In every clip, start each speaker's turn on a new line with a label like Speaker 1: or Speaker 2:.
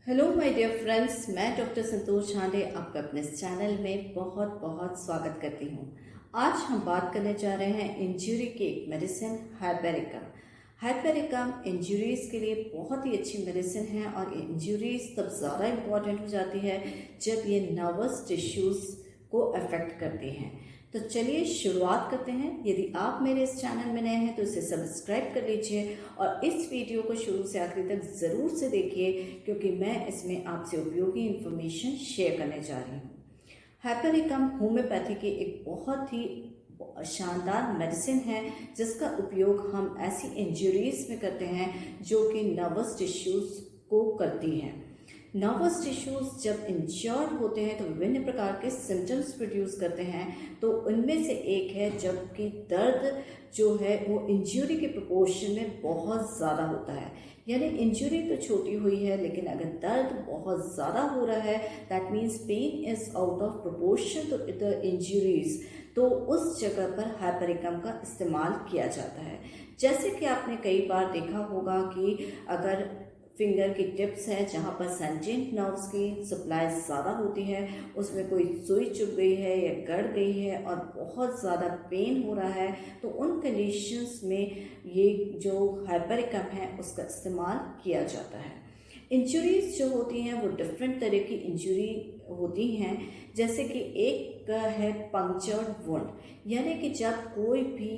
Speaker 1: Hello my dear friends, मैं doctor संतोष झांडे आपका अपने इस चैनल में बहुत बहुत स्वागत करती हूँ। आज हम बात करने जा रहे हैं इंजरी की एक मेडिसिन हाइपेरिकम। हाइपेरिकम इंजरीज के लिए बहुत ही अच्छी मेडिसिन है और ये इंजरीज तब ज़्यादा इम्पॉर्टेंट हो जाती है जब ये नर्वस टिश्यूज़ को अफेक्ट करती हैं। तो चलिए शुरुआत करते हैं। यदि आप मेरे इस चैनल में नए हैं तो इसे सब्सक्राइब कर लीजिए और इस वीडियो को शुरू से आखिर तक ज़रूर से देखिए, क्योंकि मैं इसमें आपसे उपयोगी इन्फॉर्मेशन शेयर करने जा रही हूँ। हाइपेरिकम होम्योपैथी की एक बहुत ही शानदार मेडिसिन है जिसका उपयोग हम ऐसी इंजरीज में करते हैं जो कि नर्वस टिश्यूज़ को करती हैं। नर्वस टिश्यूज जब इंजर्ड होते हैं तो विभिन्न प्रकार के सिम्टम्स प्रोड्यूस करते हैं। तो उनमें से एक है जबकि दर्द जो है वो इंजरी के प्रोपोर्शन में बहुत ज़्यादा होता है। यानी इंजरी तो छोटी हुई है, लेकिन अगर दर्द बहुत ज़्यादा हो रहा है, that means pain is out of proportion to the injuries, तो उस जगह पर हाइपेरिकम का इस्तेमाल किया जाता है। जैसे कि आपने कई बार देखा होगा कि अगर फिंगर की टिप्स है जहाँ पर सेंटेंट नर्व्स की सप्लाई ज़्यादा होती है, उसमें कोई सुई चुभ गई है या गड़ गई है और बहुत ज़्यादा पेन हो रहा है, तो उन कंडीशंस में ये जो हाइपेरिकम है उसका इस्तेमाल किया जाता है। इंजरीज जो होती हैं वो डिफरेंट तरह की इंजरी होती हैं। जैसे कि एक है पंक्चर्ड वुंड, यानी कि जब कोई भी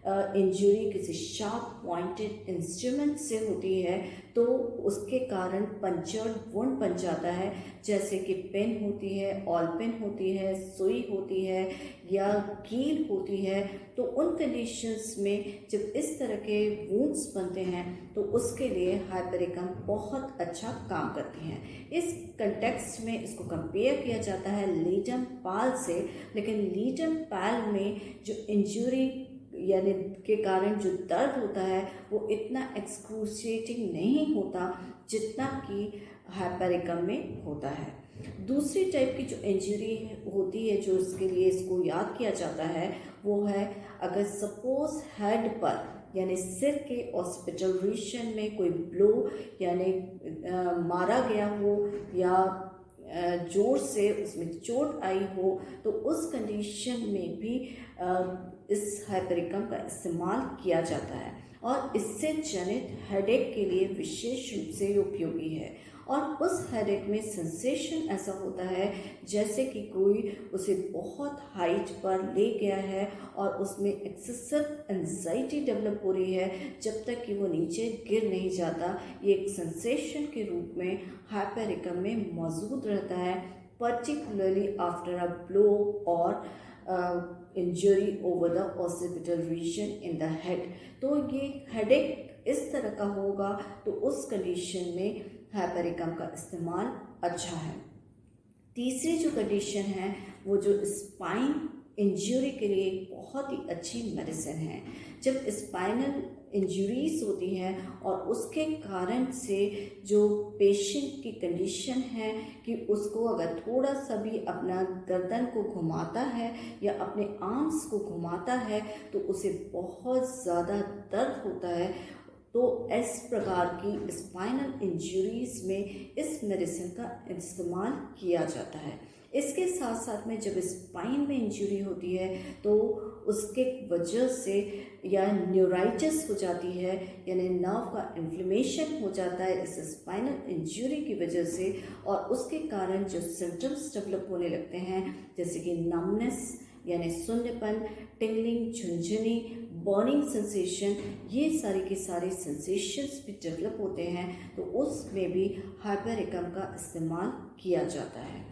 Speaker 1: इंजरी किसी शार्प पॉइंटेड इंस्ट्रूमेंट से होती है तो उसके कारण पंक्चर्ड वुंड बन जाता है। जैसे कि पेन होती है, ऑल पेन होती है, सुई होती है या कील होती है, तो उन कंडीशंस में जब इस तरह के वुंड्स बनते हैं तो उसके लिए हाइपेरिकम बहुत अच्छा काम करती हैं। इस कंटेक्स्ट में इसको कंपेयर किया जाता है लीडम पाल से, लेकिन लीडम पाल में जो इंजरी यानी के कारण जो दर्द होता है वो इतना एक्सक्रूशिएटिंग नहीं होता जितना कि हाइपेरिकम में होता है। दूसरी टाइप की जो इंजरी होती है जो इसके लिए इसको याद किया जाता है वो है अगर सपोज हेड पर यानी सिर के ऑस्पिटल रीजन में कोई ब्लो यानी मारा गया हो या जोर से उसमें चोट आई हो, तो उस कंडीशन में भी इस हाइपेरिकम का इस्तेमाल किया जाता है और इससे जनित हेडेक के लिए विशेष रूप से उपयोगी है। और उस हेडेक में सेंसेशन ऐसा होता है जैसे कि कोई उसे बहुत हाइट पर ले गया है और उसमें एक्सेसिव एंजाइटी डेवलप हो रही है जब तक कि वो नीचे गिर नहीं जाता। ये एक सेंसेशन के रूप में हाइपेरिकम में मौजूद रहता है, particularly after a blow or injury over the occipital region in the head. तो ये हेडेक इस तरह का होगा तो उस कंडीशन में हाइपेरिकम का इस्तेमाल अच्छा है। तीसरी जो कंडीशन है वो जो स्पाइन इंजरी के लिए बहुत ही अच्छी मेडिसिन है। जब स्पाइनल इंजरीज होती हैं और उसके कारण से जो पेशेंट की कंडीशन है कि उसको अगर थोड़ा सा भी अपना गर्दन को घुमाता है या अपने आर्म्स को घुमाता है तो उसे बहुत ज़्यादा दर्द होता है। तो इस प्रकार की स्पाइनल इंजरीज में इस मेडिसिन का इस्तेमाल किया जाता है। इसके साथ साथ में जब स्पाइन में इंजरी होती है तो उसके वजह से या न्यूराइटिस हो जाती है, यानी नर्व का इन्फ्लेमेशन हो जाता है इस स्पाइनल इंजरी की वजह से, और उसके कारण जो सिम्टम्स डेवलप होने लगते हैं जैसे कि नमनेस यानी शून्यपन, टिंगलिंग, झुंझुनी, बर्निंग सेंसेशन, ये सारी की सारी सेंसेशंस भी डेवलप होते हैं, तो उसमें भी हाइपेरिकम का इस्तेमाल किया जाता है।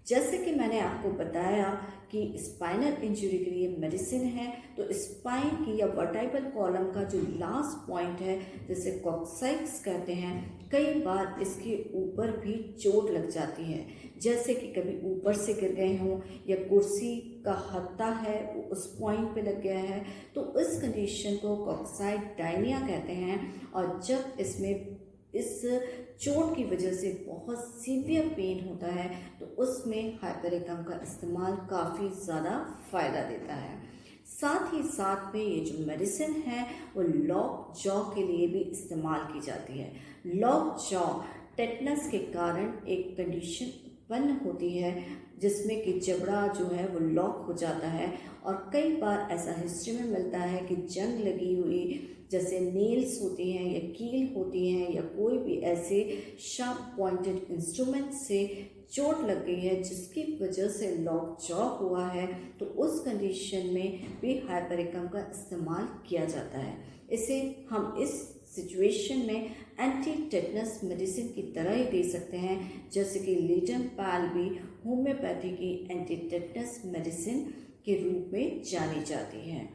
Speaker 1: जैसे कि मैंने आपको बताया कि स्पाइनल इंजरी के लिए मेडिसिन है, तो स्पाइन की या वर्टेब्रल कॉलम का जो लास्ट पॉइंट है जिसे कॉक्साइक्स कहते हैं, कई बार इसके ऊपर भी चोट लग जाती है। जैसे कि कभी ऊपर से गिर गए हों या कुर्सी का हत्था है वो उस पॉइंट पे लग गया है, तो इस कंडीशन को कॉक्साइडाइनिया कहते हैं। और जब इसमें इस चोट की वजह से बहुत सीवियर पेन होता है तो उसमें हाइपेरिकम का इस्तेमाल काफ़ी ज़्यादा फ़ायदा देता है। साथ ही साथ में ये जो मेडिसिन है वो लॉक जॉ के लिए भी इस्तेमाल की जाती है। लॉक जॉ टेटनस के कारण एक कंडीशन उत्पन्न होती है जिसमें कि जबड़ा जो है वो लॉक हो जाता है। और कई बार ऐसा हिस्ट्री में मिलता है कि जंग लगी हुई जैसे नेल्स होती हैं या कील होती हैं या कोई भी ऐसे शार्प पॉइंटेड इंस्ट्रूमेंट से चोट लग गई है जिसकी वजह से लॉक जॉ हुआ है, तो उस कंडीशन में भी हाइपरिकम का इस्तेमाल किया जाता है। इसे हम इस सिचुएशन में एंटी टेटनस मेडिसिन की तरह ही दे सकते हैं, जैसे कि लीटम पैल भी होम्योपैथी की एंटी टेटनस मेडिसिन के रूप में जानी जाती है।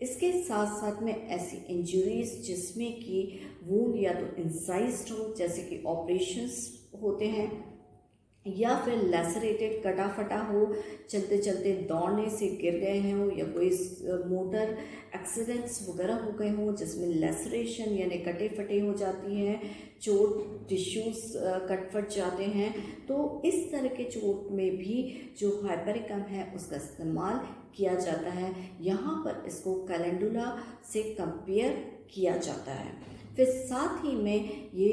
Speaker 1: इसके साथ साथ में ऐसी इंजरीज जिसमें कि वूंड या तो इंसाइज्ड हो, जैसे कि ऑपरेशंस होते हैं, या फिर लैसरेटेड कटा फटा हो, चलते चलते दौड़ने से गिर गए हों या कोई मोटर एक्सीडेंट्स वगैरह हो गए हों जिसमें लैसरेशन यानी कटे फटे हो जाती हैं, चोट टिश्यूज़ कट फट जाते हैं, तो इस तरह के चोट में भी जो हाइपरिकम है उसका इस्तेमाल किया जाता है। यहाँ पर इसको कैलेंडुला से कंपेयर किया जाता है। फिर साथ ही में ये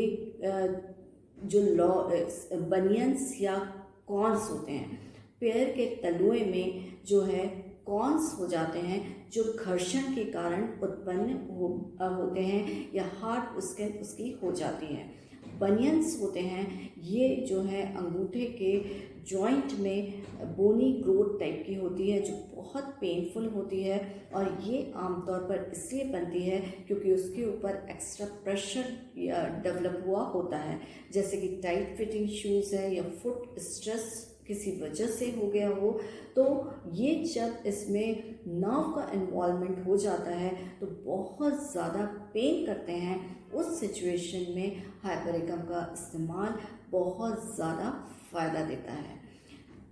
Speaker 1: जो बनियंस या कॉर्न्स होते हैं, पैर के तलुए में जो है कॉर्न्स हो जाते हैं जो घर्षण के कारण उत्पन्न होते हैं या हार्ड उसकी हो जाती है। बनियंस होते हैं, ये जो है अंगूठे के जॉइंट में बोनी ग्रोथ टाइप की होती है जो बहुत पेनफुल होती है, और ये आमतौर पर इसलिए बनती है क्योंकि उसके ऊपर एक्स्ट्रा प्रेशर डेवलप हुआ होता है, जैसे कि टाइट फिटिंग शूज़ है या फुट स्ट्रेस किसी वजह से हो गया हो। तो ये जब इसमें नर्व का इन्वॉल्वमेंट हो जाता है तो बहुत ज़्यादा पेन करते हैं। उस सिचुएशन में हाइपरिकम का इस्तेमाल बहुत ज़्यादा फ़ायदा देता है।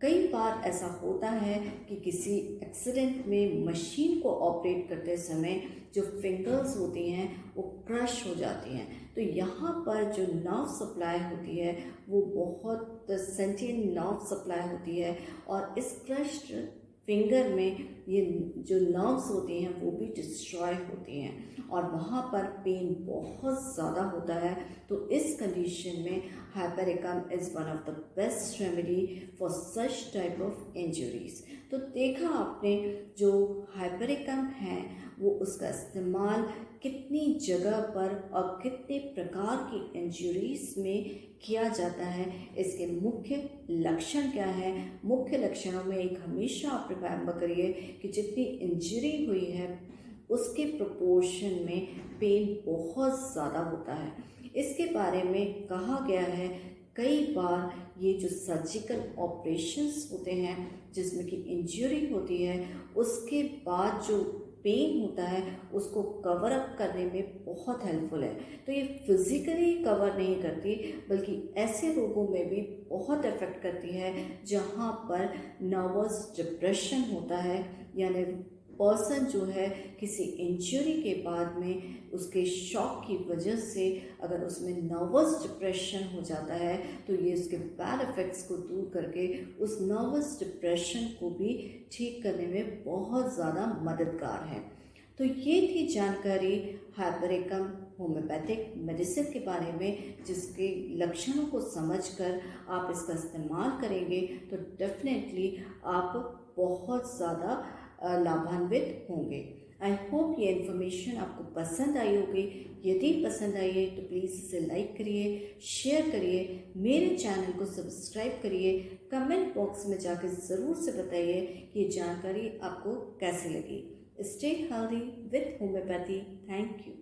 Speaker 1: कई बार ऐसा होता है कि किसी एक्सीडेंट में मशीन को ऑपरेट करते समय जो फिंगर्स होती हैं वो क्रश हो जाती हैं, तो यहाँ पर जो नर्व सप्लाई होती है वो बहुत सेंटिएंट नर्व सप्लाई होती है, और इस क्रश्ड फिंगर में ये जो नर्व्स होती हैं वो भी डिस्ट्रॉय होती हैं और वहाँ पर पेन बहुत ज़्यादा होता है। तो इस कंडीशन में hypericum is one of the best remedy for such type of injuries. तो देखा आपने, जो हाइपरिकम है वो उसका इस्तेमाल कितनी जगह पर और कितने प्रकार की इंजरीज में किया जाता है, इसके मुख्य लक्षण क्या है। मुख्य लक्षणों में एक हमेशा आप रिमेंबर करिए कि जितनी इंजरी हुई है उसके प्रोपोर्शन में पेन बहुत ज़्यादा होता है। इसके बारे में कहा गया है कई बार ये जो सर्जिकल ऑपरेशंस होते हैं जिसमें कि इंजरी होती है उसके बाद जो पेन होता है उसको कवर अप करने में बहुत हेल्पफुल है। तो ये फिज़िकली कवर नहीं करती बल्कि ऐसे रोगों में भी बहुत इफ़ेक्ट करती है जहाँ पर नर्वस डिप्रेशन होता है, यानी पर्सन जो है किसी इंजरी के बाद में उसके शॉक की वजह से अगर उसमें नर्वस डिप्रेशन हो जाता है तो ये उसके बैड इफ़ेक्ट्स को दूर करके उस नर्वस डिप्रेशन को भी ठीक करने में बहुत ज़्यादा मददगार है। तो ये थी जानकारी हाइपरिकम होम्योपैथिक मेडिसिन के बारे में, जिसके लक्षणों को समझकर आप इसका इस्तेमाल करेंगे तो डेफिनेटली आप बहुत ज़्यादा लाभान्वित होंगे। आई होप ये इन्फॉर्मेशन आपको पसंद आई होगी। यदि पसंद आई है तो प्लीज़ इसे लाइक करिए, शेयर करिए, मेरे चैनल को सब्सक्राइब करिए, कमेंट बॉक्स में जाकर ज़रूर से बताइए कि ये जानकारी आपको कैसी लगी। Stay healthy with homeopathy. Thank you.